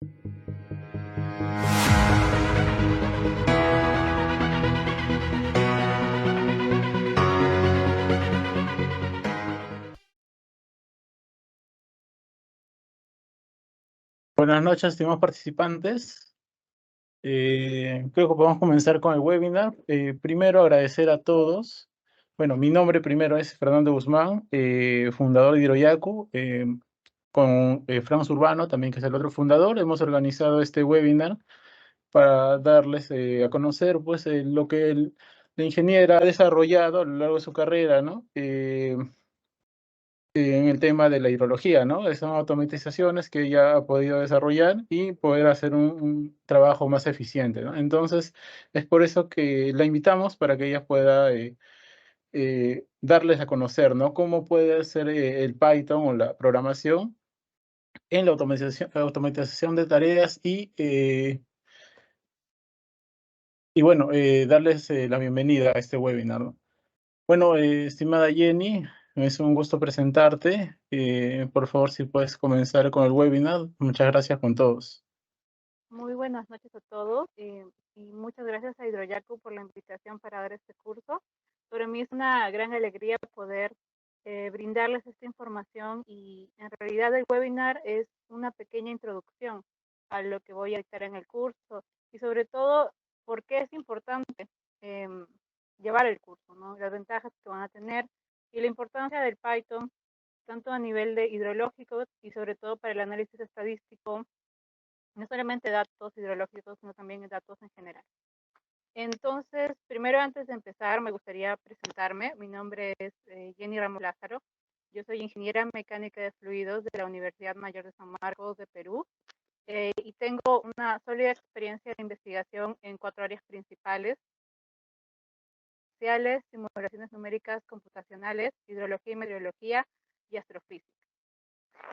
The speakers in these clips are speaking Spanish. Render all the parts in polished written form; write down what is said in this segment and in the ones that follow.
Buenas noches, estimados participantes. Creo que podemos comenzar con el webinar. Primero, agradecer a todos. Bueno, mi nombre primero es Fernando Guzmán, fundador de Hiroyaku, con Franz Urbano, también que es el otro fundador. Hemos organizado este webinar para darles a conocer pues, lo que la ingeniera ha desarrollado a lo largo de su carrera, ¿no? En el tema de la hidrología, ¿no? Son automatizaciones que ella ha podido desarrollar y poder hacer un trabajo más eficiente, ¿no? Entonces, es por eso que la invitamos para que ella pueda darles a conocer, ¿no? Cómo puede hacer el Python o la programación en la automatización de tareas y bueno, darles la bienvenida a este webinar, ¿no? Bueno, estimada Jenny, es un gusto presentarte. Por favor, si puedes comenzar con el webinar. Muchas gracias con todos. Muy buenas noches a todos y muchas gracias a Hidroyaku por la invitación para dar este curso. Para mí es una gran alegría poder brindarles esta información y en realidad el webinar es una pequeña introducción a lo que voy a dictar en el curso y sobre todo por qué es importante eh, llevar el curso, ¿no? Las ventajas que van a tener y la importancia del Python tanto a nivel de hidrológico y sobre todo para el análisis estadístico, no solamente datos hidrológicos, sino también datos en general. Entonces, primero antes de empezar, me gustaría presentarme. Mi nombre es Jenny Ramos Lázaro. Yo soy ingeniera mecánica de fluidos de la Universidad Mayor de San Marcos de Perú y tengo una sólida experiencia de investigación en 4 áreas principales: sociales, simulaciones numéricas computacionales, hidrología y meteorología y astrofísica.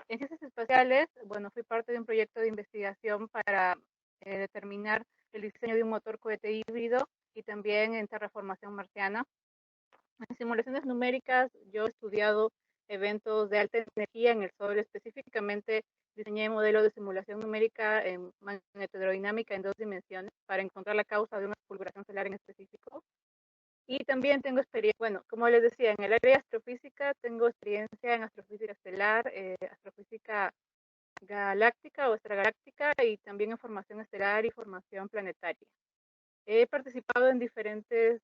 En ciencias espaciales, bueno, fui parte de un proyecto de investigación para determinar el diseño de un motor cohete híbrido y también en terraformación marciana. En simulaciones numéricas, yo he estudiado eventos de alta energía en el Sol, específicamente diseñé modelo de simulación numérica en magnetodinámica en 2 dimensiones para encontrar la causa de una fulguración solar en específico. Y también tengo experiencia, bueno, como les decía, en el área de astrofísica tengo experiencia en astrofísica estelar, astrofísica galáctica o extragaláctica y también en formación estelar y formación planetaria. He participado en diferentes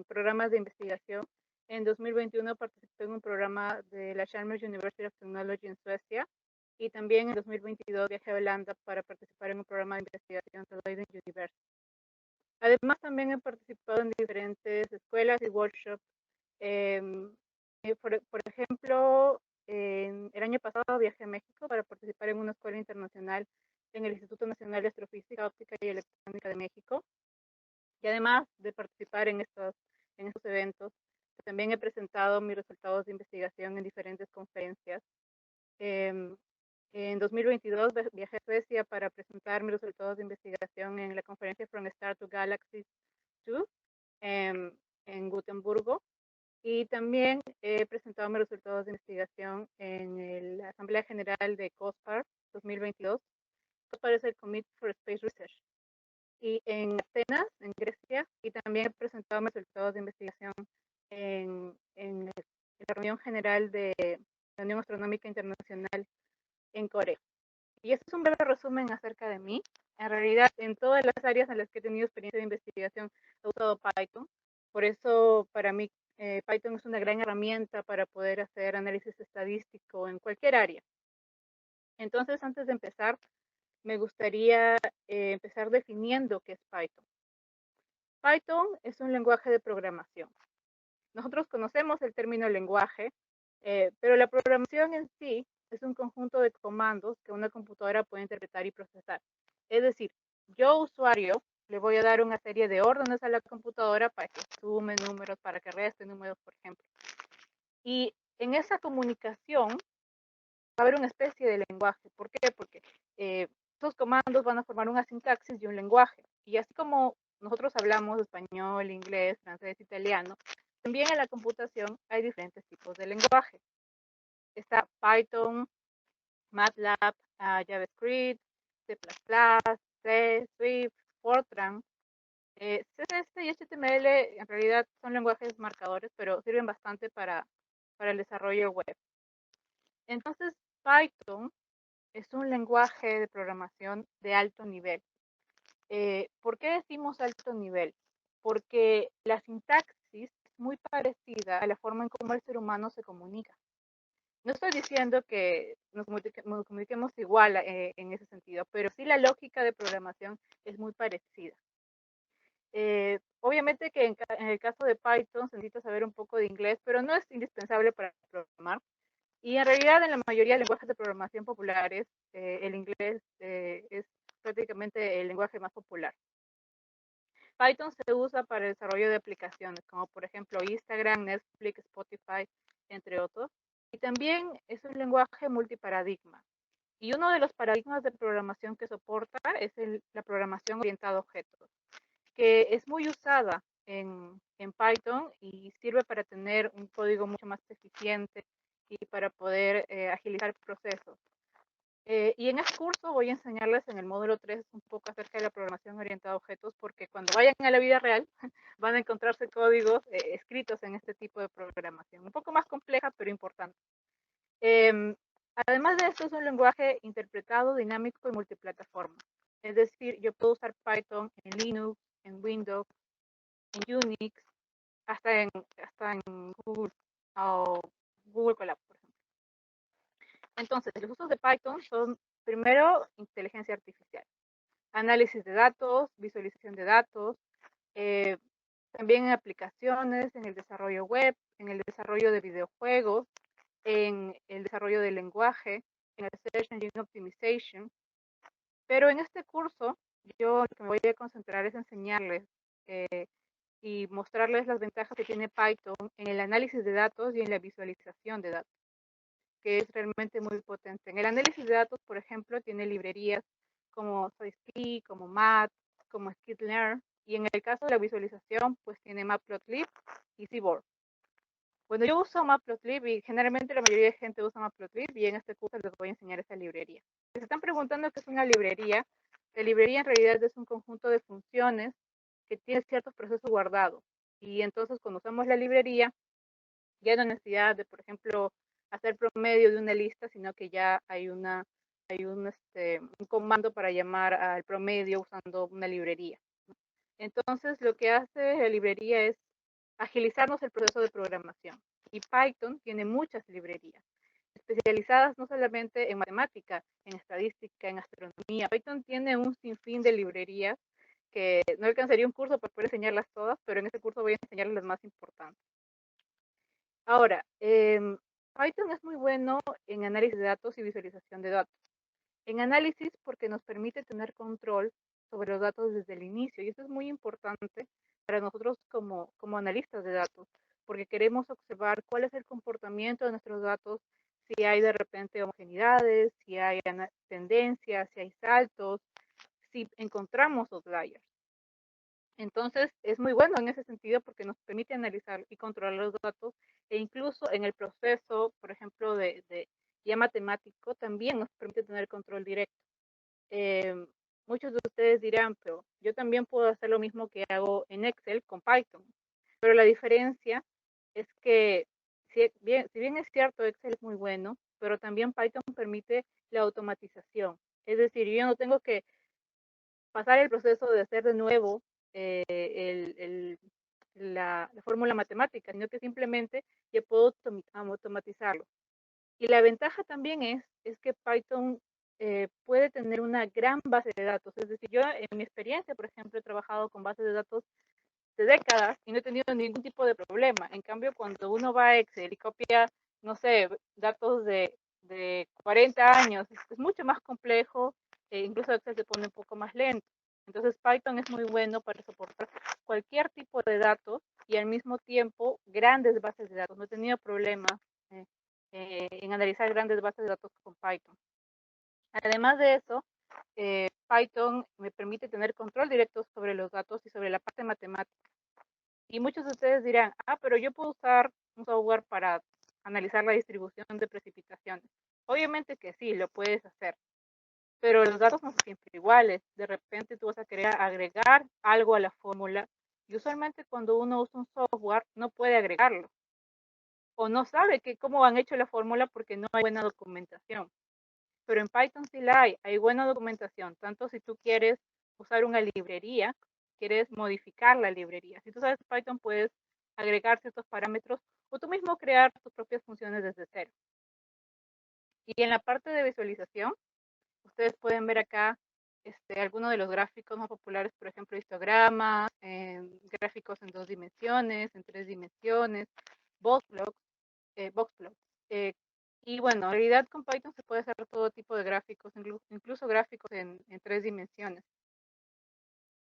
programas de investigación. En 2021 participé en un programa de la Chalmers University of Technology en Suecia y también en 2022 viajé a Holanda para participar en un programa de investigación de Leiden University. Además, también he participado en diferentes escuelas y workshops. Eh, por ejemplo, el año pasado viajé a México para participar en una escuela internacional en el Instituto Nacional de Astrofísica, Óptica y Electrónica de México. Y además de participar en estos eventos, también he presentado mis resultados de investigación en diferentes conferencias. Eh, en 2022 viajé a Suecia para presentar mis resultados de investigación en la conferencia From Star to Galaxy 2 en Gotemburgo. Y también he presentado mis resultados de investigación en la Asamblea General de COSPAR 2022. COSPAR es el Committee for Space Research. Y en Atenas, en Grecia, y también he presentado mis resultados de investigación en la reunión general de la Unión Astronómica Internacional en Corea. Y este es un breve resumen acerca de mí. En realidad, en todas las áreas en las que he tenido experiencia de investigación, he usado Python. Por eso, para mí, Python es una gran herramienta para poder hacer análisis estadístico en cualquier área. Entonces, antes de empezar, me gustaría empezar definiendo qué es Python. Python es un lenguaje de programación. Nosotros conocemos el término lenguaje, pero la programación en sí es un conjunto de comandos que una computadora puede interpretar y procesar. Es decir, yo, usuario, le voy a dar una serie de órdenes a la computadora para que sume números, para que reste números, por ejemplo. Y en esa comunicación va a haber una especie de lenguaje. ¿Por qué? Porque esos comandos van a formar una sintaxis y un lenguaje. Y así como nosotros hablamos español, inglés, francés, italiano, también en la computación hay diferentes tipos de lenguaje. Está Python, MATLAB, JavaScript, C++, C, Swift, Fortran. CSS y HTML en realidad son lenguajes marcadores, pero sirven bastante para el desarrollo web. Entonces, Python es un lenguaje de programación de alto nivel. ¿Por qué decimos alto nivel? Porque la sintaxis es muy parecida a la forma en cómo el ser humano se comunica. No estoy diciendo que nos comuniquemos igual en ese sentido, pero sí la lógica de programación es muy parecida. Obviamente que en el caso de Python se necesita saber un poco de inglés, pero no es indispensable para programar. Y en realidad en la mayoría de lenguajes de programación populares, el inglés es prácticamente el lenguaje más popular. Python se usa para el desarrollo de aplicaciones, como por ejemplo Instagram, Netflix, Spotify, entre otros. Y también es un lenguaje multiparadigma. Y uno de los paradigmas de programación que soporta es la programación orientada a objetos, que es muy usada en Python y sirve para tener un código mucho más eficiente y para poder agilizar procesos. Y en este curso voy a enseñarles en el módulo 3 un poco acerca de la programación orientada a objetos, porque cuando vayan a la vida real van a encontrarse códigos escritos en este tipo de programación. Un poco más compleja, pero importante. Además de esto, es un lenguaje interpretado, dinámico y multiplataforma. Es decir, yo puedo usar Python en Linux, en Windows, en Unix, hasta en Google o Google Colab, por ejemplo. Entonces, los usos de Python son, primero, inteligencia artificial, análisis de datos, visualización de datos, eh, también en aplicaciones, en el desarrollo web, en el desarrollo de videojuegos, en el desarrollo del lenguaje, en el Search Engine Optimization. Pero en este curso, yo lo que me voy a concentrar es enseñarles y mostrarles las ventajas que tiene Python en el análisis de datos y en la visualización de datos, que es realmente muy potente. En el análisis de datos, por ejemplo, tiene librerías como SciSpi, como Math, como Skitlearn, y en el caso de la visualización, pues tiene Matplotlib y Seaborn. Bueno, yo uso Matplotlib y generalmente la mayoría de gente usa Matplotlib y en este curso les voy a enseñar esa librería. Si se están preguntando qué es una librería, la librería en realidad es un conjunto de funciones que tiene ciertos procesos guardados. Y entonces cuando usamos la librería, ya no hay necesidad de, por ejemplo, hacer promedio de una lista, sino que ya hay un comando para llamar al promedio usando una librería. Entonces, lo que hace la librería es agilizarnos el proceso de programación. Y Python tiene muchas librerías, especializadas no solamente en matemática, en estadística, en astronomía. Python tiene un sinfín de librerías que no alcanzaría un curso para poder enseñarlas todas, pero en este curso voy a enseñarles las más importantes. Ahora, Python es muy bueno en análisis de datos y visualización de datos. En análisis porque nos permite tener control sobre los datos desde el inicio y eso es muy importante para nosotros como analistas de datos, porque queremos observar cuál es el comportamiento de nuestros datos, si hay de repente homogeneidades, si hay tendencias, si hay saltos, si encontramos outliers. Entonces, es muy bueno en ese sentido porque nos permite analizar y controlar los datos e incluso en el proceso, por ejemplo, de ya matemático, también nos permite tener control directo. Eh, Muchos de ustedes dirán, pero yo también puedo hacer lo mismo que hago en Excel con Python. Pero la diferencia es que, si bien es cierto, Excel es muy bueno, pero también Python permite la automatización. Es decir, yo no tengo que pasar el proceso de hacer de nuevo la fórmula matemática, sino que simplemente ya puedo automatizarlo. Y la ventaja también es que Python puede tener una gran base de datos. Es decir, yo en mi experiencia, por ejemplo, he trabajado con bases de datos de décadas y no he tenido ningún tipo de problema. En cambio, cuando uno va a Excel y copia, no sé, datos de 40 años, es mucho más complejo, incluso Excel se pone un poco más lento. Entonces Python es muy bueno para soportar cualquier tipo de datos y al mismo tiempo grandes bases de datos. No he tenido problemas eh, en analizar grandes bases de datos con Python. Además de eso, Python me permite tener control directo sobre los datos y sobre la parte matemática. Y muchos de ustedes dirán, pero yo puedo usar un software para analizar la distribución de precipitaciones. Obviamente que sí, lo puedes hacer. pero los datos no son siempre iguales. De repente tú vas a querer agregar algo a la fórmula y usualmente cuando uno usa un software no puede agregarlo o no sabe cómo han hecho la fórmula porque no hay buena documentación. Pero en Python sí la hay buena documentación, tanto si tú quieres usar una librería, quieres modificar la librería. Si tú sabes Python, puedes agregar ciertos parámetros o tú mismo crear tus propias funciones desde cero. Y en la parte de visualización, ustedes pueden ver acá algunos de los gráficos más populares, por ejemplo, histogramas, gráficos en 2 dimensiones, en 3 dimensiones, box plots, eh, y bueno, en realidad con Python se puede hacer todo tipo de gráficos, incluso gráficos en 3 dimensiones.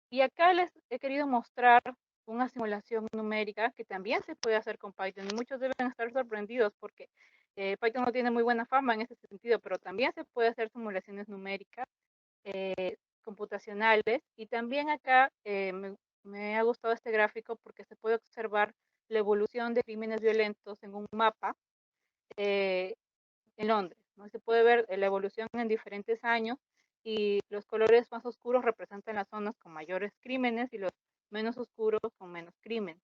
Y acá les he querido mostrar una simulación numérica que también se puede hacer con Python. Y muchos deben estar sorprendidos porque Python no tiene muy buena fama en ese sentido, pero también se puede hacer simulaciones numéricas, computacionales. Y también acá me ha gustado este gráfico porque se puede observar la evolución de crímenes violentos en un mapa en Londres, ¿no? Se puede ver la evolución en diferentes años y los colores más oscuros representan las zonas con mayores crímenes y los menos oscuros con menos crimen.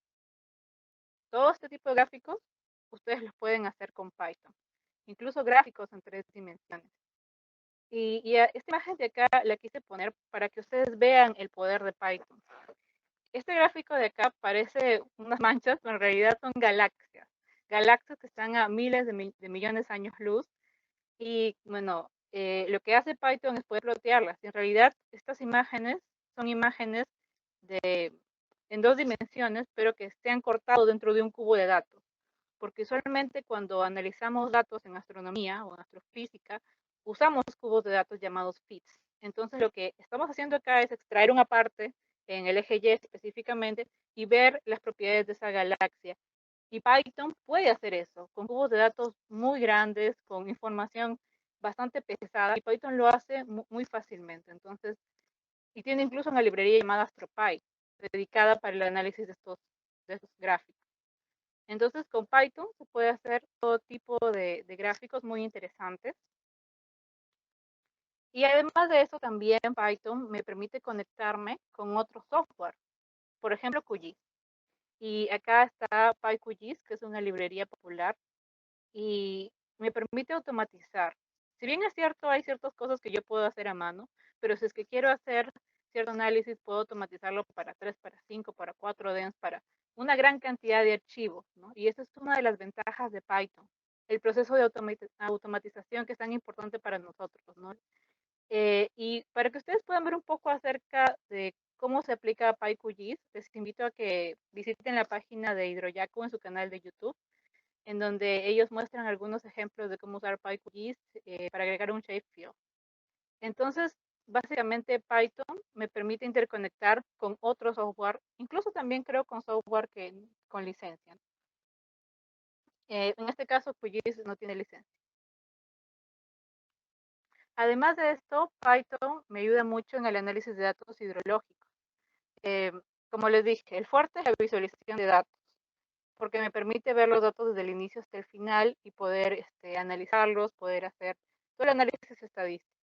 Todo este tipo de gráficos ustedes los pueden hacer con Python, incluso gráficos en 3 dimensiones. Y esta imagen de acá la quise poner para que ustedes vean el poder de Python. Este gráfico de acá parece unas manchas, pero en realidad son galaxias. Galaxias que están a miles de millones de años luz. Y bueno, lo que hace Python es poder plotearlas. En realidad, estas imágenes son imágenes de, en 2 dimensiones, pero que se han cortado dentro de un cubo de datos. Porque usualmente cuando analizamos datos en astronomía o en astrofísica, usamos cubos de datos llamados fits. Entonces, lo que estamos haciendo acá es extraer una parte en el eje Y específicamente y ver las propiedades de esa galaxia. Y Python puede hacer eso, con cubos de datos muy grandes, con información bastante pesada, y Python lo hace muy fácilmente. Entonces, y tiene incluso una librería llamada AstroPy, dedicada para el análisis de estos gráficos. Entonces, con Python se puede hacer todo tipo de gráficos muy interesantes. Y además de eso, también Python me permite conectarme con otro software, por ejemplo, QGIS. Y acá está PyQGIS, que es una librería popular y me permite automatizar. Si bien es cierto, hay ciertas cosas que yo puedo hacer a mano, pero si es que quiero hacer cierto análisis, puedo automatizarlo para 3, para 5, para 4 DENS, para una gran cantidad de archivos, ¿no? Y esa es una de las ventajas de Python, el proceso de automatización que es tan importante para nosotros, ¿no? Y para que ustedes puedan ver un poco acerca de cómo se aplica PyQGIS, les invito a que visiten la página de Hidroyaku en su canal de YouTube, en donde ellos muestran algunos ejemplos de cómo usar PyQGIS para agregar un shapefile. Entonces, básicamente Python me permite interconectar con otro software, incluso también creo con software con licencia. En este caso, QGIS no tiene licencia. Además de esto, Python me ayuda mucho en el análisis de datos hidrológicos. Eh, como les dije, el fuerte es la visualización de datos, porque me permite ver los datos desde el inicio hasta el final y poder analizarlos, poder hacer todo el análisis estadístico.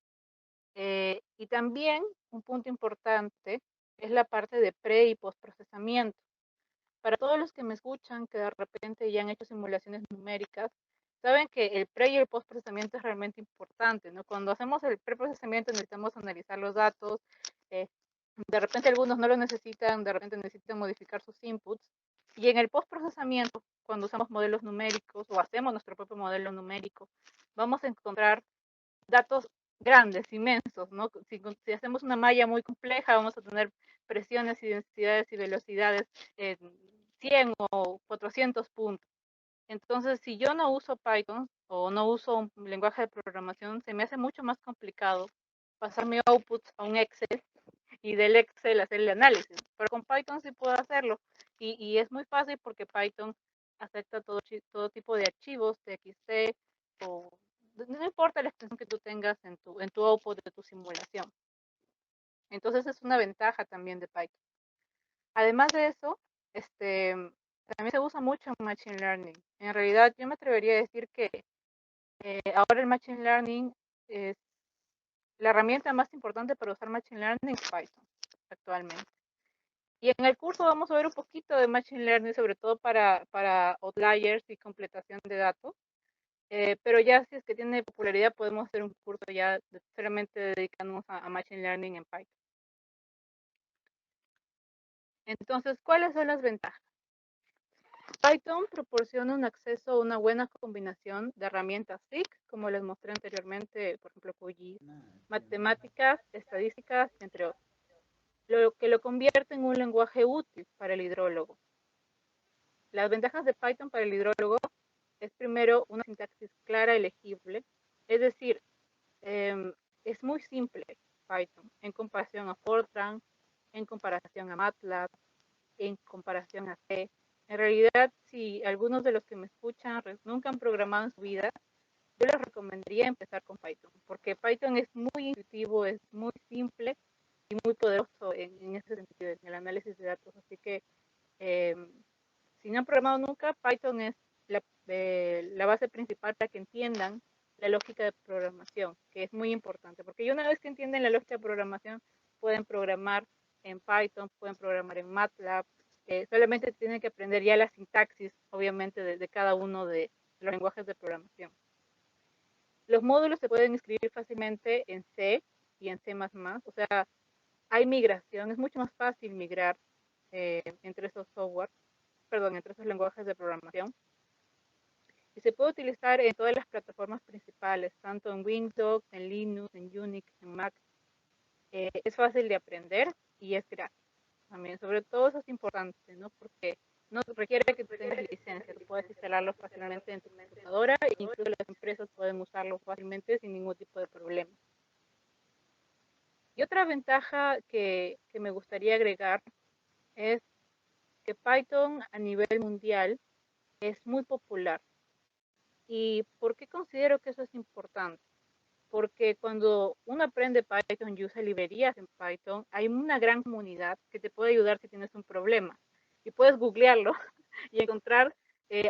Y también un punto importante es la parte de pre y postprocesamiento. Para todos los que me escuchan, que de repente ya han hecho simulaciones numéricas, saben que el pre y el postprocesamiento es realmente importante, ¿no? Cuando hacemos el preprocesamiento necesitamos analizar los datos, eh, de repente algunos no lo necesitan, de repente necesitan modificar sus inputs, y en el postprocesamiento, cuando usamos modelos numéricos o hacemos nuestro propio modelo numérico, vamos a encontrar datos grandes, inmensos, ¿no? Si hacemos una malla muy compleja, vamos a tener presiones y densidades y velocidades en 100 o 400 puntos. Entonces, si yo no uso Python o no uso un lenguaje de programación, se me hace mucho más complicado pasar mi output a un Excel y del Excel hacer el análisis. Pero con Python sí puedo hacerlo. Y es muy fácil porque Python acepta todo tipo de archivos, TXT, o no importa la extensión que tú tengas en tu output de tu simulación. Entonces es una ventaja también de Python. Además de eso, también se usa mucho en Machine Learning. En realidad, yo me atrevería a decir que ahora el Machine Learning es la herramienta más importante para usar Machine Learning es Python actualmente. Y en el curso vamos a ver un poquito de Machine Learning, sobre todo para outliers y completación de datos. Pero ya si es que tiene popularidad, podemos hacer un curso ya solamente dedicándonos a Machine Learning en Python. Entonces, ¿cuáles son las ventajas? Python proporciona un acceso a una buena combinación de herramientas TIC, como les mostré anteriormente, por ejemplo, QGIS, matemáticas, estadísticas, entre otros, lo que lo convierte en un lenguaje útil para el hidrólogo. Las ventajas de Python para el hidrólogo es primero una sintaxis clara y legible, es decir, es muy simple Python en comparación a Fortran, en comparación a MATLAB, en comparación a C. En realidad, si algunos de los que me escuchan nunca han programado en su vida, yo les recomendaría empezar con Python, porque Python es muy intuitivo, es muy simple y muy poderoso en ese sentido, en el análisis de datos. Así que eh, si no han programado nunca, Python es la base principal para que entiendan la lógica de programación, que es muy importante, porque una vez que entienden la lógica de programación, pueden programar en Python, pueden programar en MATLAB, solamente tienen que aprender ya la sintaxis, obviamente, de cada uno de los lenguajes de programación. Los módulos se pueden escribir fácilmente en C y en C++, o sea, hay migración, es mucho más fácil migrar entre esos software, perdón, entre esos lenguajes de programación. Y se puede utilizar en todas las plataformas principales, tanto en Windows, en Linux, en Unix, en Mac. Es fácil de aprender y es gratis también. Sobre todo eso es importante, ¿no? Porque no requiere que tú tengas licencia, tú puedes instalarlo fácilmente en tu computadora e incluso las empresas pueden usarlo fácilmente sin ningún tipo de problema. Y otra ventaja que me gustaría agregar es que Python a nivel mundial es muy popular. ¿Y por qué considero que eso es importante? Porque cuando uno aprende Python y usa librerías en Python, hay una gran comunidad que te puede ayudar si tienes un problema. Y puedes googlearlo y encontrar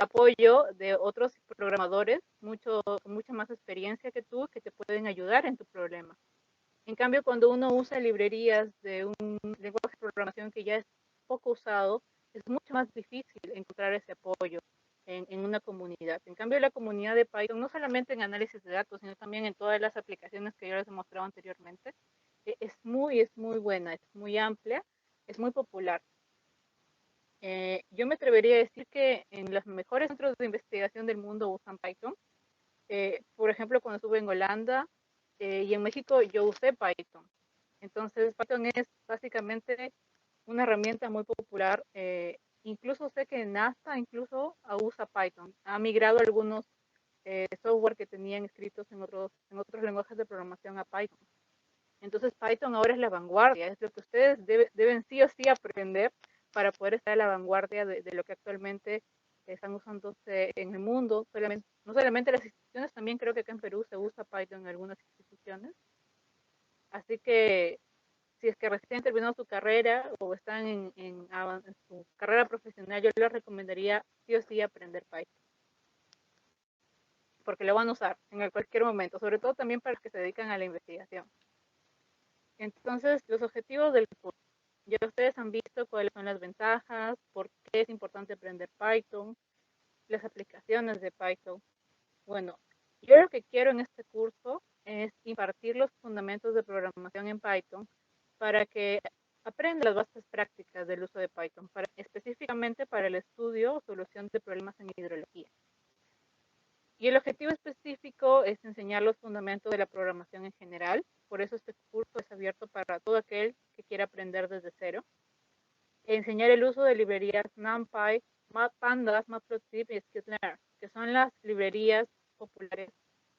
apoyo de otros programadores con mucha más experiencia que tú que te pueden ayudar en tu problema. En cambio, cuando uno usa librerías de un lenguaje de programación que ya es poco usado, es mucho más difícil encontrar ese apoyo en una comunidad. En cambio, la comunidad de Python, no solamente en análisis de datos, sino también en todas las aplicaciones que yo les he mostrado anteriormente, es muy buena, es muy amplia, es muy popular. Yo me atrevería a decir que en los mejores centros de investigación del mundo usan Python. Por ejemplo, cuando estuve en Holanda y en México, yo usé Python. Entonces, Python es básicamente una herramienta muy popular. Incluso sé que NASA incluso usa Python. Ha migrado algunos software que tenían escritos en otros lenguajes de programación a Python. Entonces, Python ahora es la vanguardia. Es lo que ustedes deben sí o sí aprender para poder estar a la vanguardia de lo que actualmente están usándose en el mundo. No solamente las instituciones, también creo que acá en Perú se usa Python en algunas instituciones. Así que si es que recién terminó su carrera o están en su carrera profesional, yo les recomendaría sí o sí aprender Python, porque lo van a usar en cualquier momento, sobre todo también para los que se dedican a la investigación. Entonces, los objetivos del curso. Ya ustedes han visto cuáles son las ventajas, por qué es importante aprender Python, las aplicaciones de Python. Bueno, yo lo que quiero en este curso es impartir los fundamentos de programación en Python para que aprenda las bases prácticas del uso de Python, específicamente para el estudio o solución de problemas en hidrología. Y el objetivo específico es enseñar los fundamentos de la programación en general, por eso este curso es abierto para todo aquel que quiera aprender desde cero. Enseñar el uso de librerías NumPy, Pandas, Matplotlib y Scikit-learn, que son las librerías populares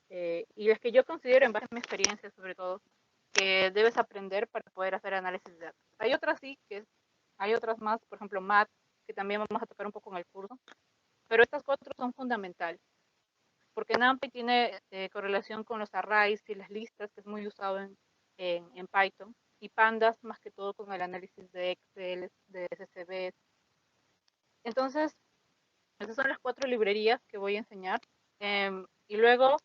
y las que yo considero, en base a mi experiencia sobre todo, que debes aprender para poder hacer análisis de datos. Hay otras sí, hay otras más, por ejemplo, Math, que también vamos a tocar un poco en el curso, pero estas cuatro son fundamentales, porque NumPy tiene correlación con los arrays y las listas, que es muy usado en Python, y Pandas más que todo con el análisis de Excel, de SSV. Entonces, esas son las cuatro librerías que voy a enseñar. Y luego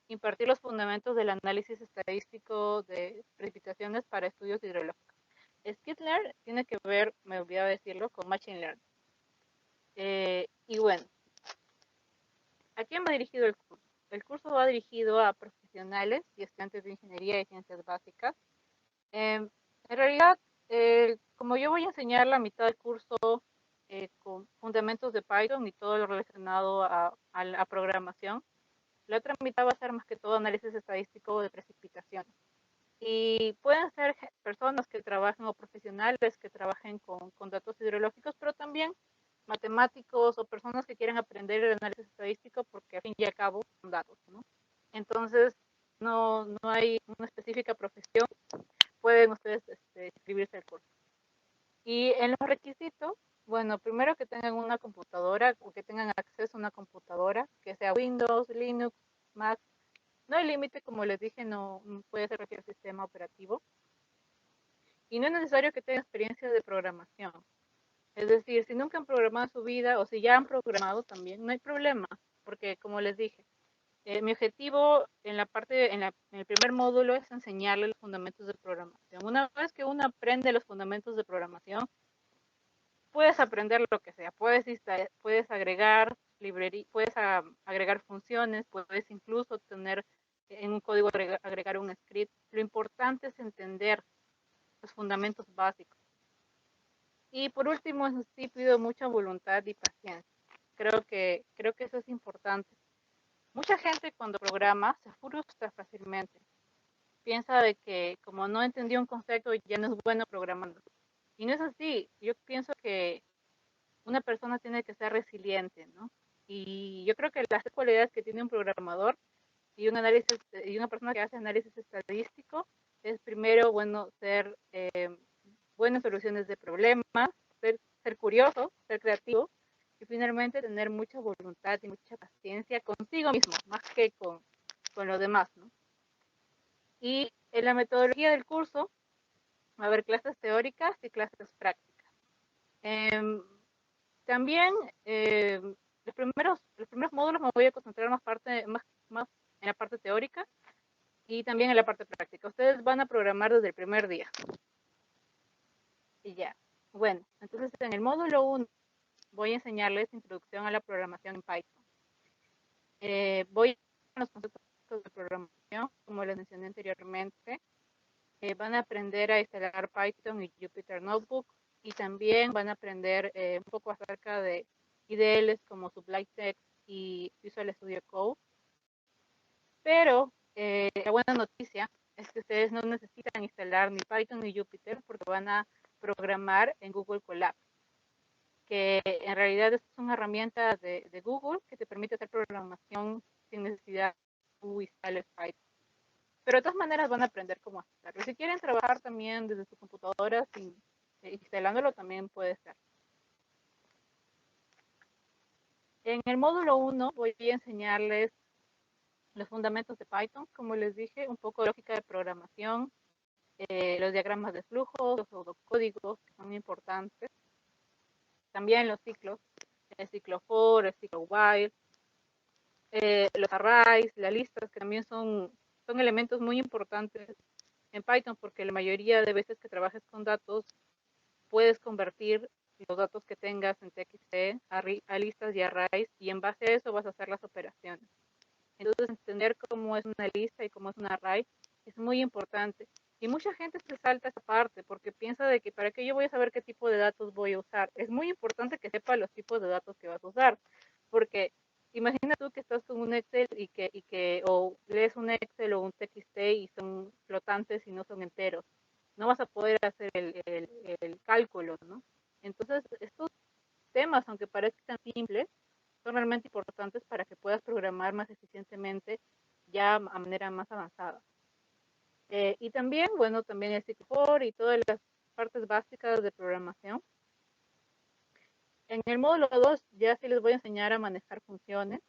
impartir los fundamentos del análisis estadístico de precipitaciones para estudios hidrológicos. Skidlearn tiene que ver, me olvidaba decirlo, con Machine Learning. Y bueno, ¿a quién va dirigido el curso? El curso va dirigido a profesionales y estudiantes de ingeniería y ciencias básicas. En realidad, como yo voy a enseñar la mitad del curso con fundamentos de Python y todo lo relacionado a programación, la otra mitad va a ser más que todo análisis estadístico de precipitación. Y pueden ser personas que trabajen o profesionales que trabajen con datos hidrológicos, pero también matemáticos o personas que quieran aprender el análisis estadístico porque al fin y al cabo son datos, ¿no? Entonces, no hay una específica profesión, pueden ustedes inscribirse al curso. Y en los requisitos, bueno, primero que tengan una computadora o que tengan acceso a una computadora, que sea Windows, Linux, Mac. No hay límite, como les dije, no puede ser cualquier sistema operativo. Y no es necesario que tengan experiencia de programación. Es decir, si nunca han programado en su vida o si ya han programado también, no hay problema, porque como les dije, mi objetivo en el primer módulo es enseñarle los fundamentos de programación. Una vez que uno aprende los fundamentos de programación, puedes aprender lo que sea, puedes agregar librería, puedes agregar funciones, puedes incluso tener en un código agregar un script. Lo importante es entender los fundamentos básicos. Y por último, sí pido mucha voluntad y paciencia. Creo que eso es importante. Mucha gente cuando programa se frustra fácilmente. Piensa de que como no entendió un concepto ya no es bueno programando. Y no es así. Yo pienso que una persona tiene que ser resiliente, ¿no? Y yo creo que las cualidades que tiene un programador y y una persona que hace análisis estadístico es primero, bueno, ser buenas soluciones de problemas, ser curioso, ser creativo y finalmente tener mucha voluntad y mucha paciencia consigo mismo, más que con los demás, ¿no? Y en la metodología del curso va a haber clases teóricas y clases prácticas. Eh, También los primeros módulos me voy a concentrar más en la parte teórica y también en la parte práctica. Ustedes van a programar desde el primer día. Y ya. Bueno, entonces en el módulo 1 voy a enseñarles introducción a la programación en Python. Voy a los conceptos de programación, como les mencioné anteriormente. Van a aprender a instalar Python y Jupyter Notebook y también van a aprender un poco acerca de IDLs como Sublime Text y Visual Studio Code. Pero la buena noticia es que ustedes no necesitan instalar ni Python ni Jupyter porque van a programar en Google Colab, que en realidad es una herramienta de Google que te permite hacer programación sin necesidad de instalar Python. Pero de todas maneras van a aprender cómo hacerlo. Si quieren trabajar también desde su computadora, instalándolo también puede ser. En el módulo 1 voy a enseñarles los fundamentos de Python, como les dije, un poco de lógica de programación, los diagramas de flujo, los pseudocódigos que son importantes, también los ciclos, el ciclo for, el ciclo while, los arrays, las listas, que también son elementos muy importantes en Python porque la mayoría de veces que trabajes con datos puedes convertir los datos que tengas en TXT a listas y arrays y en base a eso vas a hacer las operaciones. Entonces entender cómo es una lista y cómo es un array es muy importante. Y mucha gente se salta esa parte porque piensa de que para qué yo voy a saber qué tipo de datos voy a usar. Es muy importante que sepa los tipos de datos que vas a usar, porque imagina tú que estás con un Excel o lees un Excel o un TXT y son flotantes y no son enteros. No vas a poder hacer el cálculo, ¿no? Entonces, estos temas, aunque parezcan simples, son realmente importantes para que puedas programar más eficientemente ya a manera más avanzada. Y también, bueno, también el ciclo for y todas las partes básicas de programación. En el módulo 2 ya sí les voy a enseñar a manejar funciones.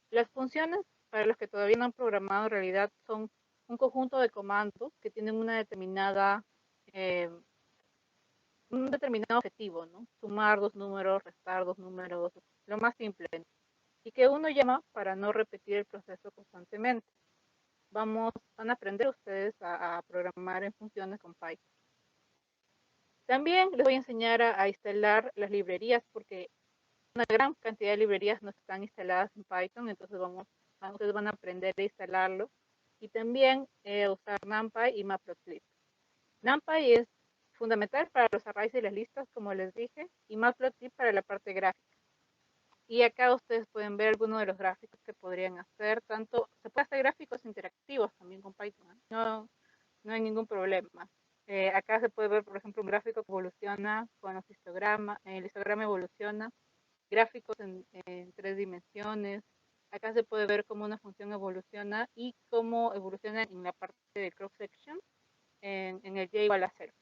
Las funciones, para los que todavía no han programado, en realidad son un conjunto de comandos que tienen un determinado objetivo, ¿no? Sumar dos números, restar dos números, lo más simple, y que uno llama para no repetir el proceso constantemente. van a aprender ustedes a programar en funciones con Python. También les voy a enseñar a instalar las librerías, porque una gran cantidad de librerías no están instaladas en Python, entonces ustedes van a aprender a instalarlo. Y también usar NumPy y Matplotlib. NumPy es fundamental para los arrays y las listas, como les dije, y Matplotlib para la parte gráfica. Y acá ustedes pueden ver algunos de los gráficos que podrían hacer. Se puede hacer gráficos interactivos también con Python, ¿eh? No hay ningún problema. Acá se puede ver, por ejemplo, un gráfico que evoluciona con los histogramas, el histograma evoluciona, gráficos en 3 dimensiones. Acá se puede ver cómo una función evoluciona y cómo evoluciona en la parte de cross section en el y igual a 0.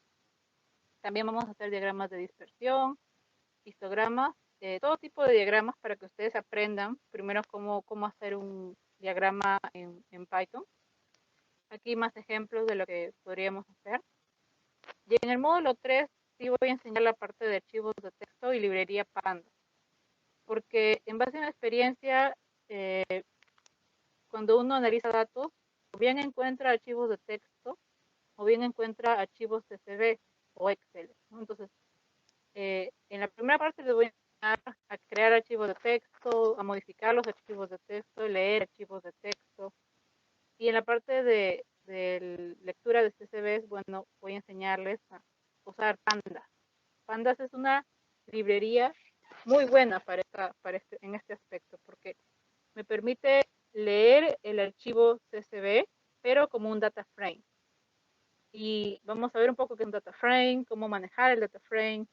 También vamos a hacer diagramas de dispersión, histogramas, todo tipo de diagramas para que ustedes aprendan primero cómo hacer un diagrama en Python. Aquí más ejemplos de lo que podríamos hacer. Y en el módulo 3 sí voy a enseñar la parte de archivos de texto y librería Panda. Porque en base a una experiencia, cuando uno analiza datos, o bien encuentra archivos de texto, o bien encuentra archivos CSV o Excel, ¿no? Entonces, en la primera parte les voy a enseñar a crear archivos de texto, a modificar los archivos de texto, leer archivos de texto. Y en la parte de lectura de CSVs, bueno, voy a enseñarles a usar Pandas. Pandas es una librería muy buena en este aspecto, porque me permite leer el archivo CSV, pero como un data frame. Y vamos a ver un poco qué es un data frame, cómo manejar el data frame,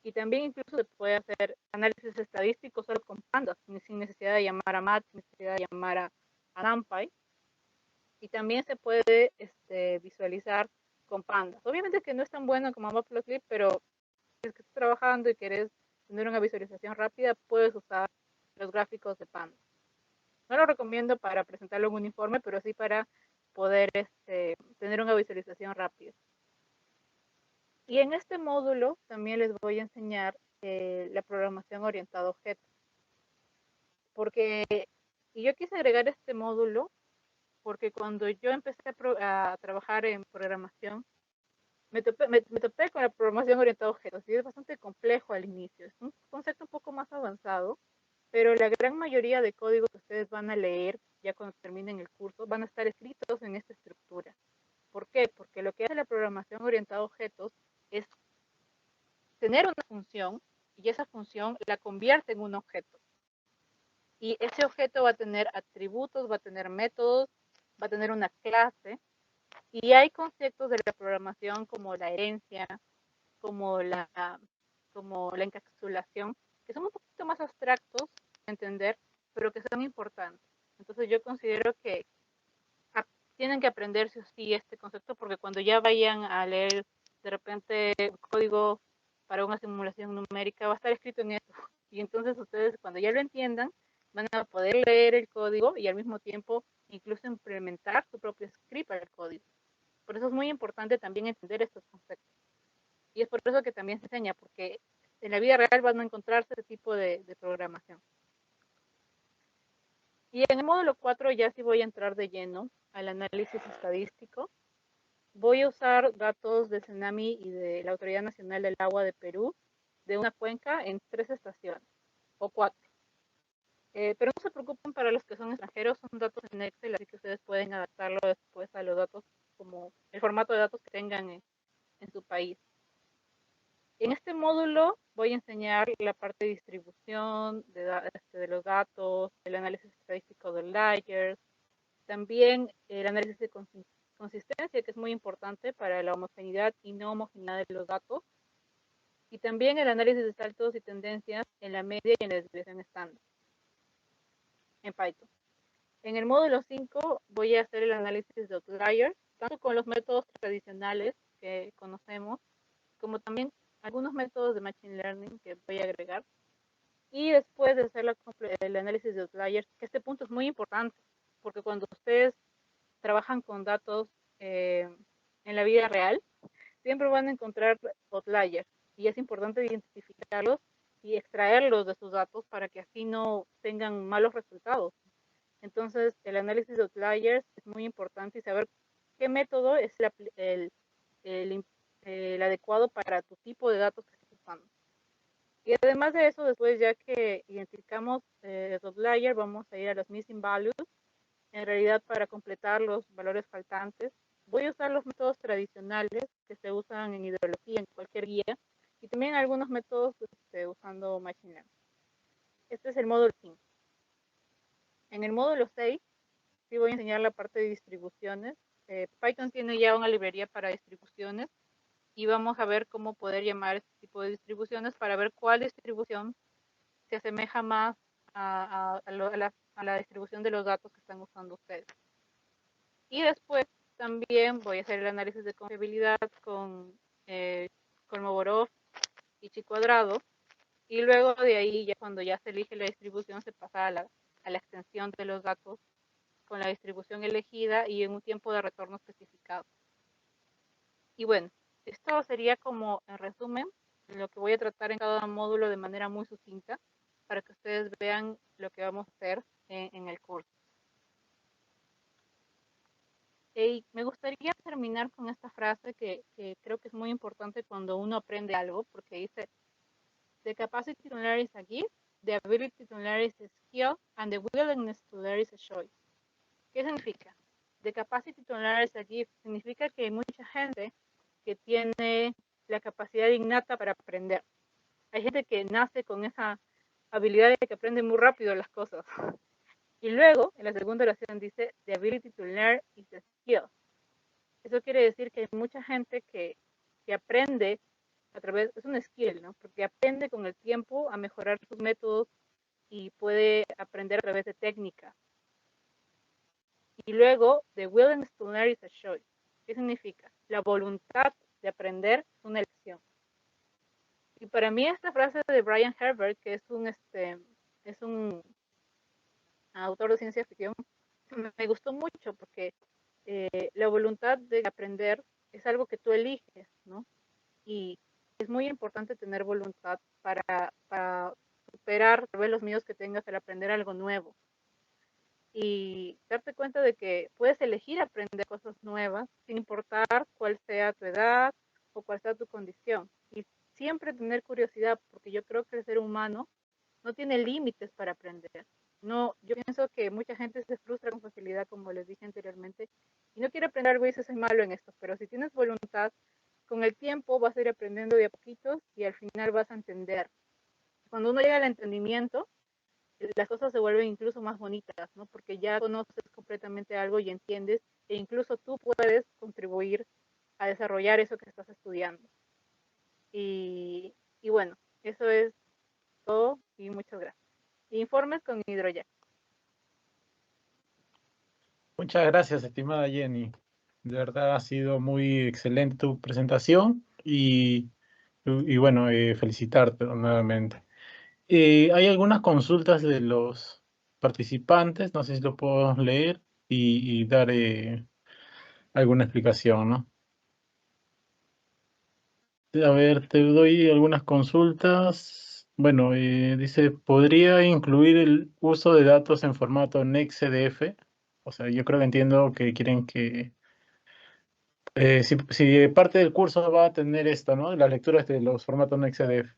y también incluso se puede hacer análisis estadístico solo con pandas, sin necesidad de llamar a Mat, sin necesidad de llamar a NumPy. Y también se puede visualizar con pandas. Obviamente que no es tan bueno como Matplotlib, pero si es que estás trabajando y quieres tener una visualización rápida, puedes usar los gráficos de pandas. No lo recomiendo para presentarlo en un informe, pero sí para poder tener una visualización rápida. Y en este módulo también les voy a enseñar la programación orientada a objetos. Porque yo quise agregar este módulo porque cuando yo empecé a trabajar en programación, me topé con la programación orientada a objetos y es bastante complejo al inicio. Es un concepto un poco más avanzado, pero la gran mayoría de códigos que ustedes van a leer ya cuando terminen el curso van a estar escritos en esta estructura. ¿Por qué? Porque lo que hace la programación orientada a objetos es tener una función y esa función la convierte en un objeto. Y ese objeto va a tener atributos, va a tener métodos, va a tener una clase. Y hay conceptos de la programación como la herencia, como como la encapsulación, que son un poquito más abstractos de entender, pero que son importantes. Entonces yo considero que tienen que aprender sí o sí este concepto, porque cuando ya vayan a leer de repente un código para una simulación numérica, va a estar escrito en eso. Y entonces ustedes cuando ya lo entiendan, van a poder leer el código y al mismo tiempo incluso implementar su propio script para el código. Por eso es muy importante también entender estos conceptos. Y es por eso que también se enseña, porque en la vida real van a encontrarse este tipo de programación. Y en el módulo 4 ya sí voy a entrar de lleno al análisis estadístico. Voy a usar datos de Cenami y de la Autoridad Nacional del Agua de Perú, de una cuenca en 3 estaciones, o 4. Pero no se preocupen para los que son extranjeros, son datos en Excel, así que ustedes pueden adaptarlo después a los datos, como el formato de datos que tengan en su país. En este módulo voy a enseñar la parte de distribución de los datos, el análisis estadístico de layers, también el análisis de consistencia, que es muy importante para la homogeneidad y no homogeneidad de los datos, y también el análisis de saltos y tendencias en la media y en la desviación estándar en Python. En el módulo 5 voy a hacer el análisis de outliers, tanto con los métodos tradicionales que conocemos, como también algunos métodos de Machine Learning que voy a agregar. Y después de hacer el análisis de outliers, que este punto es muy importante, porque cuando ustedes trabajan con datos en la vida real, siempre van a encontrar outliers. Y es importante identificarlos y extraerlos de sus datos para que así no tengan malos resultados. Entonces, el análisis de outliers es muy importante y saber qué método es el adecuado para tu tipo de datos que estás usando. Y además de eso, después ya que identificamos el outlier, vamos a ir a los missing values. En realidad, para completar los valores faltantes, voy a usar los métodos tradicionales que se usan en hidrología, en cualquier guía, y también algunos métodos usando Machine Learning. Este es el módulo 5. En el módulo 6, sí voy a enseñar la parte de distribuciones. Python tiene ya una librería para distribuciones y vamos a ver cómo poder llamar este tipo de distribuciones para ver cuál distribución se asemeja más a la distribución de los datos que están usando ustedes. Y después también voy a hacer el análisis de confiabilidad con Kolmogorov y Chi cuadrado. Y luego de ahí, ya cuando ya se elige la distribución, se pasa a la extensión de los datos con la distribución elegida y en un tiempo de retorno especificado. Y bueno, esto sería como en resumen lo que voy a tratar en cada módulo de manera muy sucinta para que ustedes vean lo que vamos a hacer en el curso. Y me gustaría terminar con esta frase que creo que es muy importante cuando uno aprende algo, porque dice, the capacity to learn is a gift, the ability to learn is a skill, and the willingness to learn is a choice. ¿Qué significa? The capacity to learn is a gift significa que hay mucha gente que tiene la capacidad innata para aprender. Hay gente que nace con esa habilidad de que aprende muy rápido las cosas. Y luego, en la segunda oración dice, the ability to learn is a skill. Eso quiere decir que hay mucha gente que aprende a través, es un skill, ¿no? Porque aprende con el tiempo a mejorar sus métodos y puede aprender a través de técnicas. Y luego, the willingness to learn is a choice. ¿Qué significa? La voluntad de aprender es una elección. Y para mí esta frase de Brian Herbert, que es un autor de ciencia ficción, me gustó mucho porque la voluntad de aprender es algo que tú eliges, ¿no? Y es muy importante tener voluntad para superar tal vez los miedos que tengas al aprender algo nuevo. Y darte cuenta de que puedes elegir aprender cosas nuevas sin importar cuál sea tu edad o cuál sea tu condición. Y siempre tener curiosidad, porque yo creo que el ser humano no tiene límites para aprender. No, yo pienso que mucha gente se frustra con facilidad, como les dije anteriormente, y no quiere aprender algo y dice soy malo en esto, pero si tienes voluntad, con el tiempo vas a ir aprendiendo de a poquitos y al final vas a entender. Cuando uno llega al entendimiento, las cosas se vuelven incluso más bonitas, ¿no? Porque ya conoces completamente algo y entiendes, e incluso tú puedes contribuir a desarrollar eso que estás estudiando. Y bueno, eso es todo y muchas gracias. Informes con Hidroyac. Muchas gracias, estimada Jenny. De verdad ha sido muy excelente tu presentación y bueno, felicitarte nuevamente. Hay algunas consultas de los participantes, no sé si lo puedo leer y dar alguna explicación, ¿no? A ver, te doy algunas consultas. Bueno, dice, ¿podría incluir el uso de datos en formato NextCDF? O sea, yo creo que entiendo que quieren que, si parte del curso va a tener esto, ¿no? Las lecturas de los formatos NextCDF.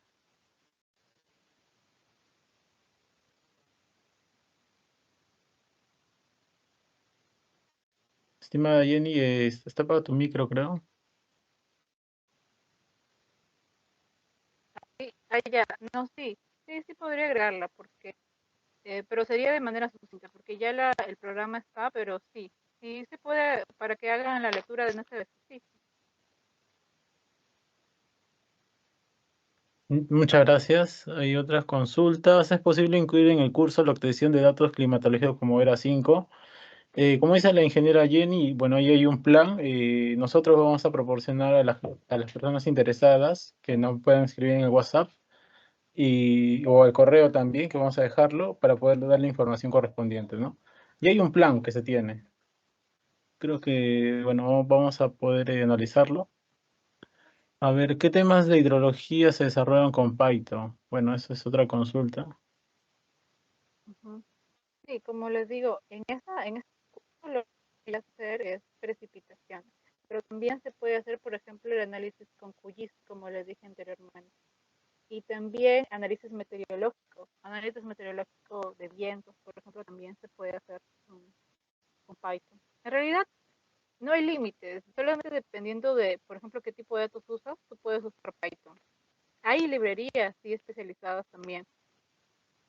Estimada Jenny, está apagado tu micro, creo. Sí, ya, no, sí podría agregarla, porque, pero sería de manera sucinta, porque ya el programa está, pero sí se puede, para que hagan la lectura de nuestra vez, sí. Muchas gracias. Hay otras consultas. ¿Es posible incluir en el curso la obtención de datos climatológicos como era 5? Como dice la ingeniera Jenny, bueno, ahí hay un plan. Nosotros vamos a proporcionar a las personas interesadas que nos puedan escribir en el WhatsApp o el correo también, que vamos a dejarlo para poder dar la información correspondiente, ¿no? Y hay un plan que se tiene. Creo que, bueno, vamos a poder analizarlo. A ver, ¿qué temas de hidrología se desarrollan con Python? Bueno, esa es otra consulta. Ujú. Sí, como les digo, en esta curso lo que voy a hacer es precipitación, pero también se puede hacer, por ejemplo, el análisis con QGIS, como les dije anteriormente, y también análisis meteorológico de vientos, por ejemplo, también se puede hacer con Python. En realidad, no hay límites, solamente dependiendo de, por ejemplo, qué tipo de datos usas, tú puedes usar Python. Hay librerías sí especializadas también.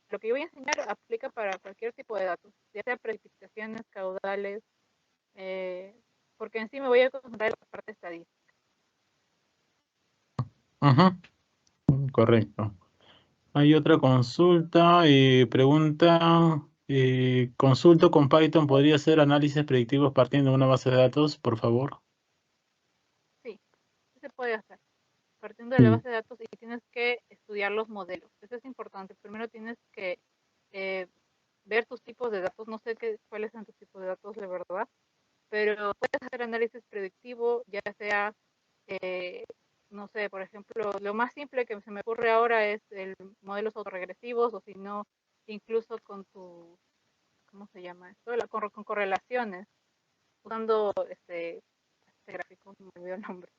Lo que yo voy a enseñar aplica para cualquier tipo de datos, ya sea precipitaciones, caudales, eh, porque en sí me voy a concentrar en la parte estadística. Ajá, correcto. Hay otra consulta, pregunta, consulto con Python, ¿podría hacer análisis predictivos partiendo de una base de datos, por favor? Sí, sí se puede hacer, partiendo de la Mm, base de datos y tienes que estudiar los modelos. Eso es importante. Primero tienes que eh, ver tus tipos de datos, no sé cuáles son tus tipos de datos de verdad, pero puedes hacer análisis predictivo, ya sea, eh, no sé, por ejemplo, lo más simple que se me ocurre ahora es el modelos autoregresivos o si no, incluso con tu, ¿cómo se llama esto? Con correlaciones, usando este gráfico, me olvidó el nombre,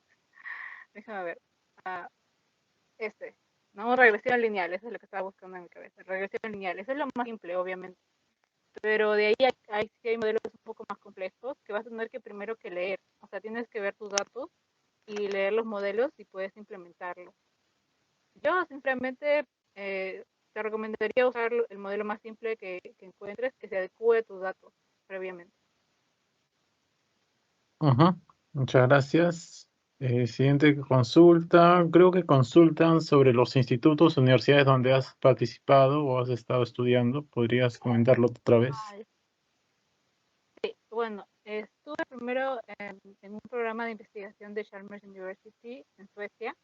déjame ver, ah, este, no, regresión lineal, eso es lo que estaba buscando en mi cabeza, regresión lineal, eso es lo más simple, obviamente, pero de ahí sí hay modelos un poco más complejos que vas a tener que primero que leer, o sea, tienes que ver tus datos y leer los modelos y puedes implementarlo. Yo simplemente te recomendaría usar el modelo más simple que encuentres que se adecue a tus datos previamente. Ajá, muchas gracias. Siguiente consulta, creo que consultan sobre los institutos, universidades donde has participado o has estado estudiando. ¿Podrías comentarlo otra vez? Ah, sí, bueno, estuve primero en un programa de investigación de Chalmers University en Suecia.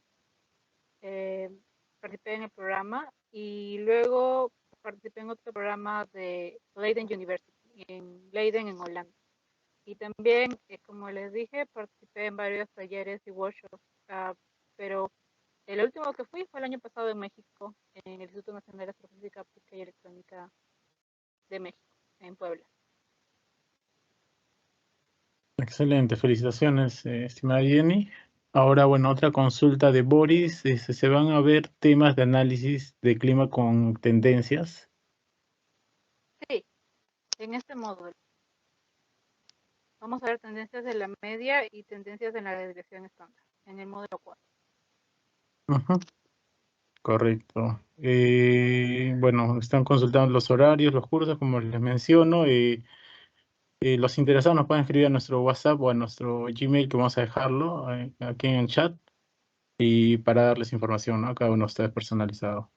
eh, Participé en el programa y luego participé en otro programa de Leiden University, en Leiden, en Holanda. Y también, como les dije, participé en varios talleres y workshops, pero el último que fui fue el año pasado en México, en el Instituto Nacional de Astrofísica Aplica y Electrónica de México, en Puebla. Excelente, felicitaciones, estimada Jenny. Ahora, bueno, otra consulta de Boris. Se van a ver temas de análisis de clima con tendencias. Sí, en este módulo vamos a ver tendencias de la media y tendencias en la desviación estándar, en el módulo 4. Ujú, correcto. Bueno, están consultando los horarios, los cursos, como les menciono. Los interesados nos pueden escribir a nuestro WhatsApp o a nuestro Gmail, que vamos a dejarlo aquí en el chat, y para darles información, ¿no? A cada uno de ustedes personalizado.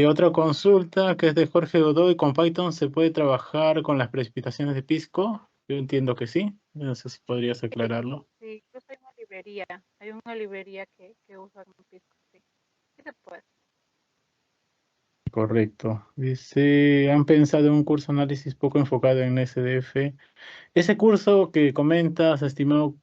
Otra consulta que es de Jorge Godoy: ¿con Python se puede trabajar con las precipitaciones de Pisco? Yo entiendo que sí. No sé si podrías Sí, aclararlo. sí, incluso hay una librería que usa con Pisco, sí, sí se puede. Correcto. Dice, ¿han pensado en un curso de análisis poco enfocado en SDF? Ese curso que comentas, estimado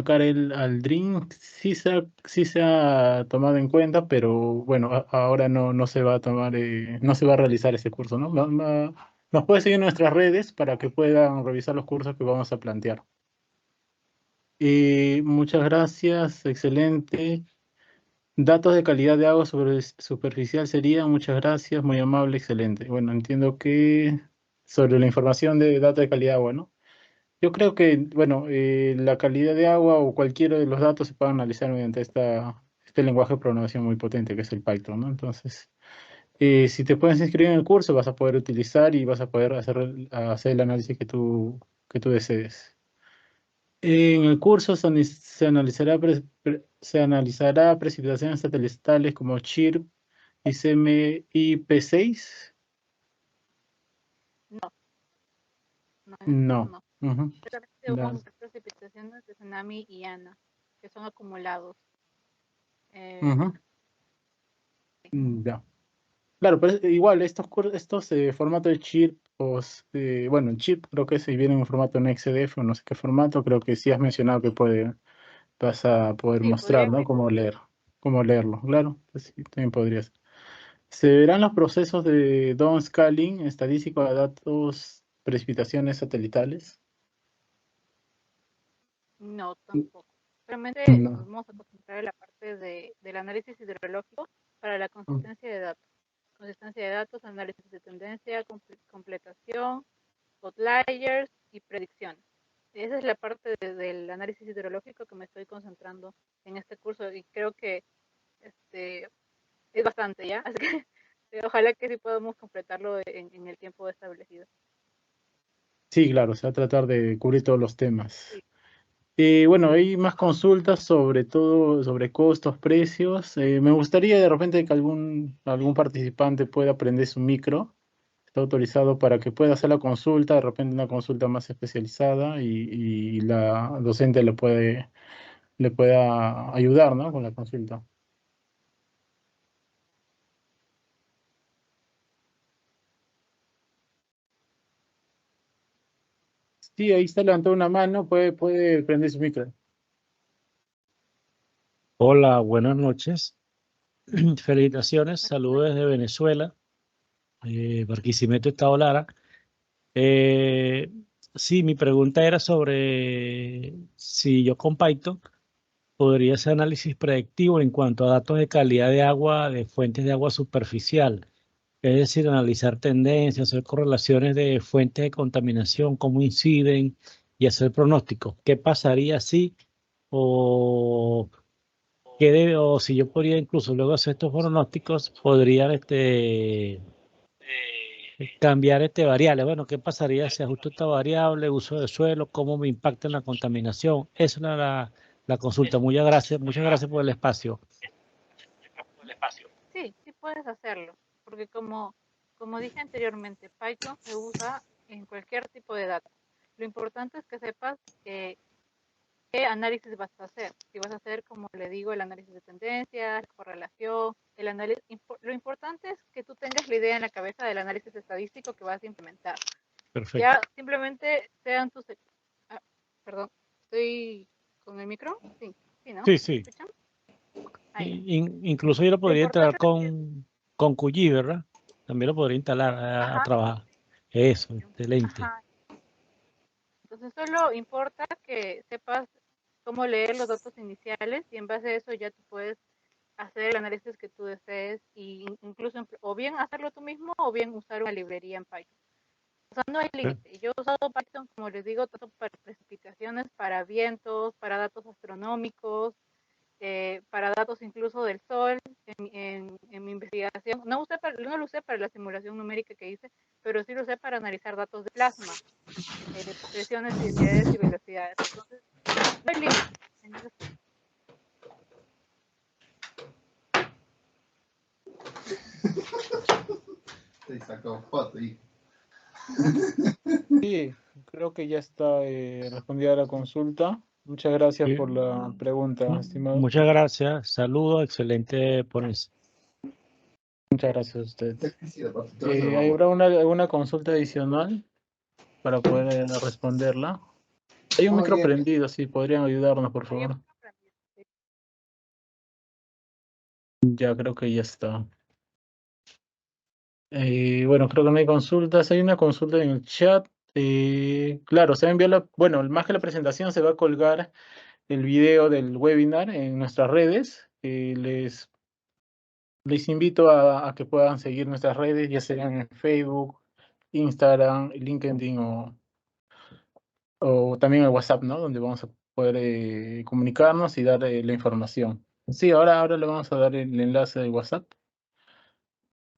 Karel Aldrin, sí se ha tomado en cuenta, pero bueno, ahora no se va a tomar, no se va a realizar ese curso, ¿no? Nos puede seguir en nuestras redes para que puedan revisar los cursos que vamos a plantear. Muchas gracias, excelente. Datos de calidad de agua superficial sería, muchas gracias, muy amable, excelente. Bueno, entiendo que sobre la información de datos de calidad de agua, ¿no? Yo creo que, bueno, la calidad de agua o cualquiera de los datos se puede analizar mediante este lenguaje de programación muy potente que es el Python, ¿no? Entonces, si te puedes inscribir en el curso, vas a poder utilizar y vas a poder hacer el análisis que tú desees. En el curso se analizará precipitaciones satelitales como CHIRP y CMIP6. No, no, en este caso No. no. Ujú. Solamente Da- vamos a ver precipitaciones de tsunami y Ana, que son acumulados. Eh, ujú. Ya. Claro, pero igual, estos formato de chip, bueno, chip creo que si viene en formato en XDF o no sé qué formato, creo que sí has mencionado que vas a poder sí, mostrar, podrían ¿no? Cómo leerlo, claro, pues sí, también podrías. Se verán los procesos de downscaling, estadístico de datos, precipitaciones satelitales. No, tampoco. Realmente nos No. vamos a concentrar en la parte del análisis hidrológico para la consistencia de datos. Consistencia de datos, análisis de tendencia, completación, outliers y predicciones. Esa es la parte del análisis hidrológico que me estoy concentrando en este curso y creo que este, es bastante ya, así que ojalá que sí podamos completarlo en el tiempo establecido. Sí, claro, se va a tratar de cubrir todos los temas. Sí. Bueno, hay más consultas sobre todo, sobre costos, precios. Me gustaría de repente que algún participante pueda prender su micro. Está autorizado para que pueda hacer la consulta, de repente una consulta más especializada y la docente le pueda ayudar, ¿no? Con la consulta. Sí, ahí está levantando una mano, puede prender su micro. Hola, buenas noches. Felicitaciones, saludos desde Venezuela, Barquisimeto, Estado Lara. Eh, sí, mi pregunta era sobre si yo con Python podría hacer análisis predictivo en cuanto a datos de calidad de agua de fuentes de agua superficial, es decir, analizar tendencias, hacer correlaciones de fuentes de contaminación, cómo inciden y hacer pronósticos. ¿Qué pasaría si o o si yo podría incluso luego hacer estos pronósticos, podrían cambiar variables? Bueno, ¿qué pasaría si ajusto esta variable, uso de suelo, cómo me impacta en la contaminación? Esa es la consulta. Muchas gracias por el espacio. Sí, sí puedes hacerlo, porque como dije anteriormente, Python se usa en cualquier tipo de datos. Lo importante es que sepas qué análisis vas a hacer. Si vas a hacer, como le digo, el análisis de tendencias, correlación, el análisis, lo importante es que tú tengas la idea en la cabeza del análisis estadístico que vas a implementar. Perfecto. Ya simplemente sean tus... Ah, perdón, ¿estoy con el micro? Sí, sí, ¿no? Sí, ¿Me sí. escuchan? Ah, ya. Incluso yo lo Lo podría instalar importante es que... con QGIS, ¿verdad? También lo podría instalar a Ajá, trabajar. Eso, excelente. ajá. Entonces solo importa que sepas cómo leer los datos iniciales y en base a eso ya tú puedes hacer el análisis que tú desees y incluso o bien hacerlo tú mismo o bien usar una librería en Python. O sea, no hay límite. Yo he usado Python, como les digo, tanto para precipitaciones, para vientos, para datos astronómicos, para datos incluso del sol en mi investigación. No lo usé para la simulación numérica que hice, pero sí lo usé para analizar datos de plasma, presiones, densidades y velocidades. Entonces, no hay límite en ese aspecto. Te sacó foto y Sí, creo que ya está respondida la consulta. Muchas gracias Sí. por la pregunta, estimado. Muchas gracias. Saludos, excelente ponencia. Muchas gracias a usted. quisiera para tu trabajo. ¿Habrá alguna consulta adicional para poder responderla? Hay un micro Oye, prendido, si podrían ayudarnos, por Hay un favor. Ya creo que ya está. Bueno, creo que no hay consultas. Hay una consulta en el chat. Claro, se va a enviar bueno, más que la presentación, se va a colgar el video del webinar en nuestras redes. Les invito a que puedan seguir nuestras redes, ya sean en Facebook, Instagram, LinkedIn o también el WhatsApp, ¿no? Donde vamos a poder comunicarnos y dar la información. Sí, ahora le vamos a dar el enlace de WhatsApp.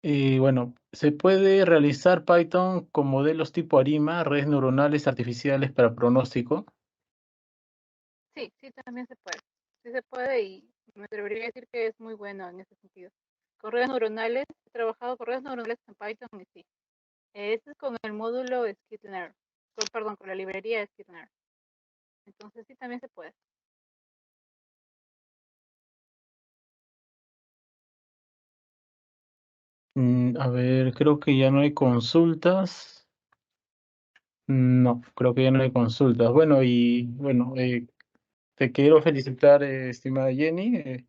Y bueno, se puede realizar Python con modelos tipo ARIMA, redes neuronales artificiales para pronóstico. Sí, sí, también se puede. Sí se puede y me atrevería a decir que es muy bueno en ese sentido. Con redes neuronales, he trabajado con redes neuronales en Python y sí. Este es con el módulo Skitlearn, perdón, con la librería Skitlearn. Entonces sí, también se puede. A ver, creo que ya no hay consultas. No, creo que ya no hay consultas. Bueno, te quiero felicitar, estimada Jenny.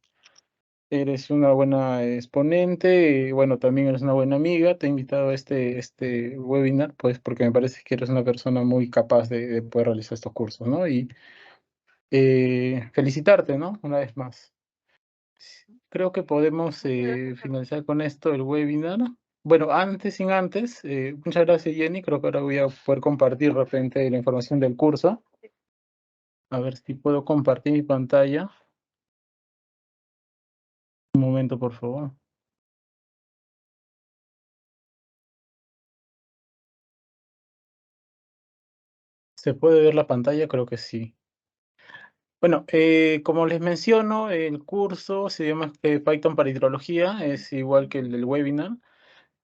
eres una buena exponente, bueno, también eres una buena amiga. Te he invitado a este webinar, pues porque me parece que eres una persona muy capaz de poder realizar estos cursos, ¿no? Y felicitarte, ¿no? Una vez más. Creo que podemos Muchas gracias, finalizar con esto el webinar. Bueno, sin antes, muchas gracias, Jenny. Creo que ahora voy a poder compartir de repente la información del curso. A ver si puedo compartir mi pantalla. Un momento, por favor. ¿Se puede ver la pantalla? Creo que sí. Bueno, como les menciono, el curso se llama Python para hidrología, es igual que el del webinar.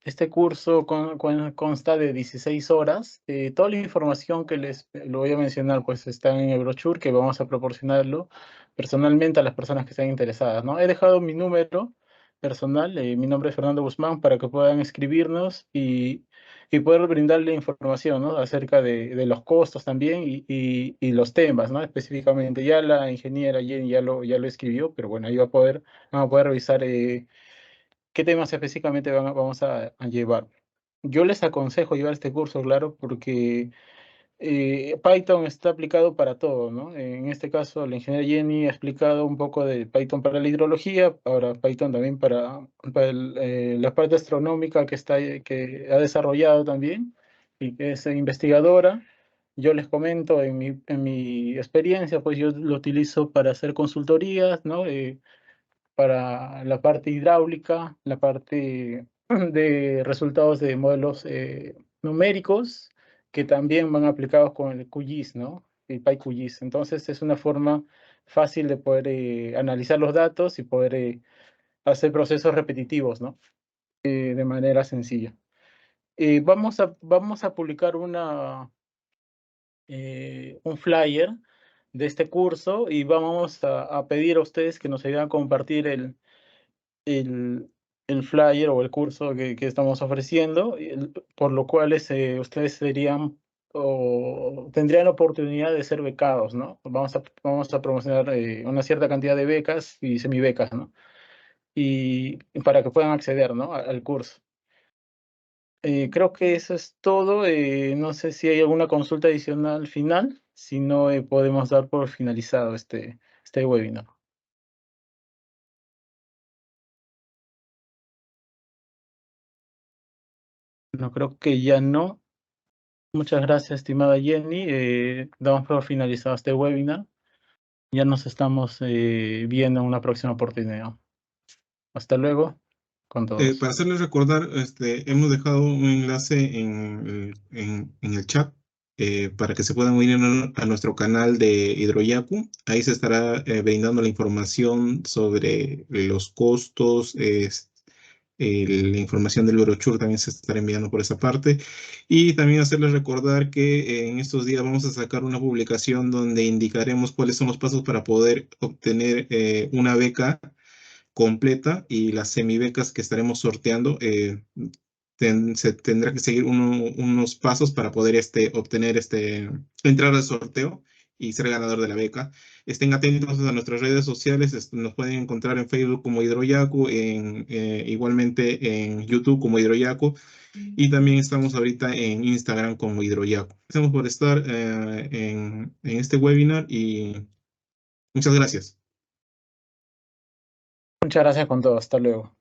Este curso consta de 16 horas. Toda la información que les lo voy a mencionar pues está en el brochure que vamos a proporcionarlo personalmente a las personas que estén interesadas, ¿no? He dejado mi número personal, mi nombre es Fernando Guzmán, para que puedan escribirnos y poder brindarle información, ¿no? Acerca de los costos también y los temas, ¿no? Específicamente. Ya la ingeniera Jenny ya lo escribió, pero bueno, ahí van a poder revisar qué temas específicamente vamos a llevar. Yo les aconsejo llevar este curso, claro, porque Python está aplicado para todo, ¿no? En este caso, la ingeniera Jenny ha explicado un poco de Python para la hidrología, ahora Python también para la parte astronómica que ha desarrollado también y que es investigadora. Yo les comento en mi experiencia, pues yo lo utilizo para hacer consultorías, ¿no? Para la parte hidráulica, la parte de resultados de modelos numéricos, que también van aplicados con el QGIS, ¿no? El PyQGIS. Entonces es una forma fácil de poder analizar los datos y poder hacer procesos repetitivos, ¿no? De manera sencilla. Vamos a publicar un flyer de este curso y vamos a pedir a ustedes que nos ayuden a compartir el, el flyer o el curso que estamos ofreciendo, por lo cual ustedes serían o tendrían la oportunidad de ser becados, ¿no? Vamos a promocionar una cierta cantidad de becas y semibecas, ¿no? Y para que puedan acceder, ¿no? Al curso. Creo que eso es todo. No sé si hay alguna consulta adicional final, si no, podemos dar por finalizado este webinar. No, creo que ya no. Muchas gracias, estimada Jenny. Damos por finalizado este webinar. Ya nos estamos viendo en una próxima oportunidad. Hasta luego con todos. Para hacerles recordar, hemos dejado un enlace en el chat para que se puedan unir a nuestro canal de Hidroyaku. Ahí se estará brindando la información sobre los costos, la información del brochure también se estará enviando por esa parte. Y también hacerles recordar que en estos días vamos a sacar una publicación donde indicaremos cuáles son los pasos para poder obtener una beca completa y las semibecas que estaremos sorteando. Se tendrá que seguir unos pasos para poder obtener entrar al sorteo y ser ganador de la beca. Estén atentos a nuestras redes sociales, nos pueden encontrar en Facebook como Hidroyaku, igualmente en YouTube como Hidroyaku, y también estamos ahorita en Instagram como Hidroyaku. Gracias por estar en este webinar y muchas gracias. Muchas gracias con todo. Hasta luego.